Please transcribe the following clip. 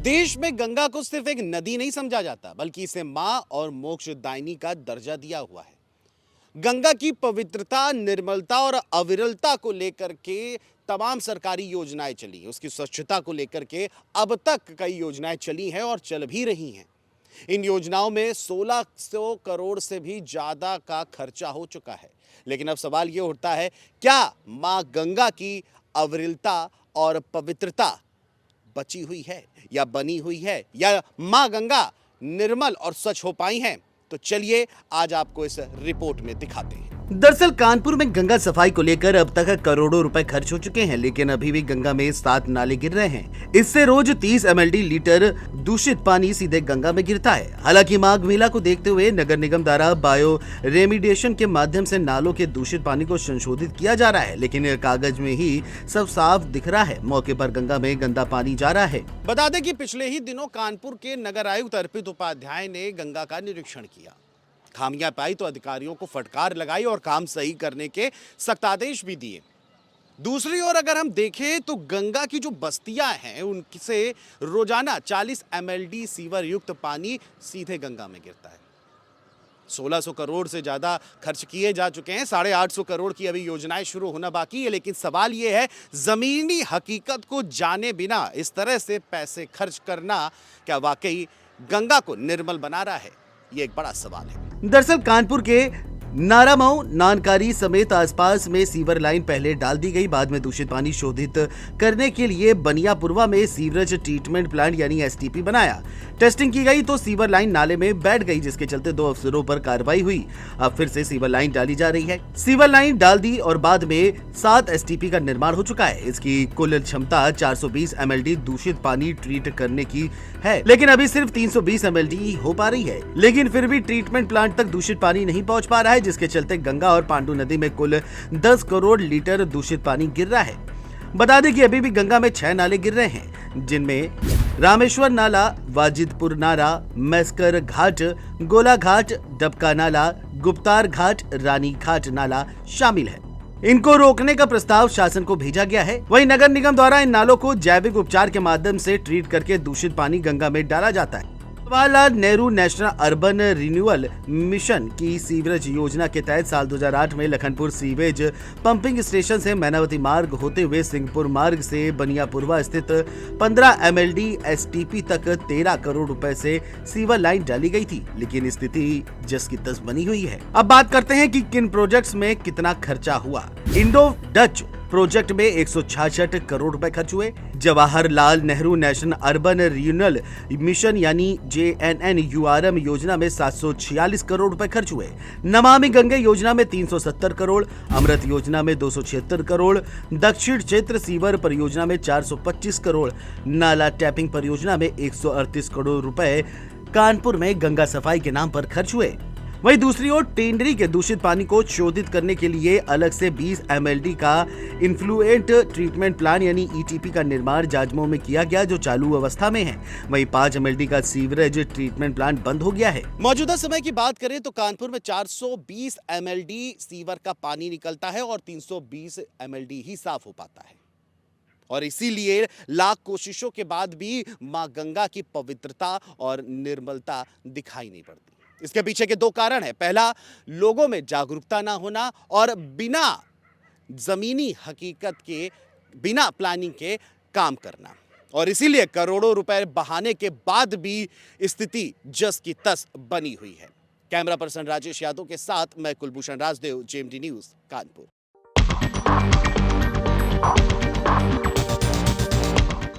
देश में गंगा को सिर्फ एक नदी नहीं समझा जाता, बल्कि इसे मां और मोक्षदायिनी का दर्जा दिया हुआ है। गंगा की पवित्रता, निर्मलता और अविरलता को लेकर के तमाम सरकारी योजनाएं चली हैं। उसकी स्वच्छता को लेकर के अब तक कई योजनाएं चली हैं और चल भी रही हैं। इन योजनाओं में 1600 करोड़ से भी ज्यादा का खर्चा हो चुका है। लेकिन अब सवाल ये उठता है, क्या मां गंगा की अविरलता और पवित्रता बची हुई है या बनी हुई है, या मां गंगा निर्मल और स्वच्छ हो पाई हैं? तो चलिए आज आपको इस रिपोर्ट में दिखाते हैं। दरअसल कानपुर में गंगा सफाई को लेकर अब तक करोड़ों रुपए खर्च हो चुके हैं, लेकिन अभी भी गंगा में 7 नाले गिर रहे हैं। इससे रोज 30 mld लीटर दूषित पानी सीधे गंगा में गिरता है। हालांकि माघ मेला को देखते हुए नगर निगम द्वारा बायो रेमिडिएशन के माध्यम से नालों के दूषित पानी को संशोधित किया जा रहा है, लेकिन कागज में ही सब साफ दिख रहा है। मौके पर गंगा में गंदा पानी जा रहा है। बता दें कि पिछले ही दिनों कानपुर के नगर आयुक्त अर्पित उपाध्याय ने गंगा का निरीक्षण किया। खामियां पाई तो अधिकारियों को फटकार लगाई और काम सही करने के सख्त आदेश भी दिए। दूसरी ओर अगर हम देखें तो गंगा की जो बस्तियां हैं उनसे रोजाना 40 mld सीवर युक्त पानी सीधे गंगा में गिरता है। 1600 करोड़ से ज्यादा खर्च किए जा चुके हैं। 850 करोड़ की अभी योजनाएं शुरू होना बाकी है। लेकिन सवाल यह है, जमीनी हकीकत को जाने बिना इस तरह से पैसे खर्च करना क्या वाकई गंगा को निर्मल बना रहा है? ये एक बड़ा सवाल है। दरअसल कानपुर के नारामऊ, नानकारी समेत आसपास में सीवर लाइन पहले डाल दी गई। बाद में दूषित पानी शोधित करने के लिए बनियापुरवा में सीवरेज ट्रीटमेंट प्लांट यानी एसटीपी बनाया। टेस्टिंग की गई तो सीवर लाइन नाले में बैठ गई, जिसके चलते 2 अफसरों पर कार्रवाई हुई। अब फिर से सीवर लाइन डाली जा रही है। सीवर लाइन डाल दी और बाद में 7 एसटीपी का निर्माण हो चुका है। इसकी कुल क्षमता 420 mld दूषित पानी ट्रीट करने की है, लेकिन अभी सिर्फ 320 mld हो पा रही है। लेकिन फिर भी ट्रीटमेंट प्लांट तक दूषित पानी नहीं पहुंच पा रहा है, जिसके चलते गंगा और पांडु नदी में कुल 10 करोड़ लीटर दूषित पानी गिर रहा है। बता दें कि अभी भी गंगा में 6 नाले गिर रहे हैं, जिनमें रामेश्वर नाला, वाजिदपुर नाला, मैस्कर घाट, गोला घाट, डबका नाला, गुप्तार घाट, रानी घाट नाला शामिल है। इनको रोकने का प्रस्ताव शासन को भेजा गया है। वहीं नगर निगम द्वारा इन नालों को जैविक उपचार के माध्यम से ट्रीट करके दूषित पानी गंगा में डाला जाता है। Jawaharlal Nehru national urban renewal mission की सीवरेज योजना के तहत साल 2008 में लखनपुर सीवेज पंपिंग स्टेशन से मैनावती मार्ग होते हुए सिंहपुर मार्ग से बनियापुरवा स्थित 15 mld एसटीपी तक 13 करोड़ रुपए से सीवर लाइन डाली गई थी, लेकिन स्थिति जस की तस बनी हुई है। अब बात करते हैं कि किन प्रोजेक्ट्स में कितना खर्चा हुआ। इंडो डच प्रोजेक्ट में 166 करोड़ रुपए खर्च हुए। Jawaharlal Nehru national urban renewal mission यानी JNNURM योजना में 746 करोड़ रुपए खर्च हुए। नमामि गंगे योजना में 370 करोड़, अमृत योजना में 276 करोड़, दक्षिण क्षेत्र सीवर परियोजना में 425 करोड़, नाला टैपिंग परियोजना में 138 करोड़ रुपए कानपुर में गंगा सफाई के नाम पर खर्च हुए। वहीं दूसरी ओर टेंडरी के दूषित पानी को शोधित करने के लिए अलग से 20 mld का इन्फ्लुएंट ट्रीटमेंट प्लांट यानी ETP का निर्माण जाजमऊ में किया गया, जो चालू अवस्था में है। वहीं 5 mld का सीवरेज ट्रीटमेंट प्लांट बंद हो गया है। मौजूदा समय की बात करें तो कानपुर में 420 mld सीवर का पानी निकलता है और 320 mld ही साफ हो पाता है। और इसीलिए लाख कोशिशों के बाद भी मां गंगा की पवित्रता और निर्मलता दिखाई नहीं पड़ती। इसके पीछे के 2 कारण हैं। पहला, लोगों में जागरूकता ना होना और बिना जमीनी हकीकत के, बिना प्लानिंग के काम करना। और इसीलिए करोड़ों रुपए बहाने के बाद भी स्थिति जस की तस बनी हुई है। कैमरा पर्सन राजेश यादव के साथ मैं कुलभूषण राजदेव, JMD न्यूज कानपुर।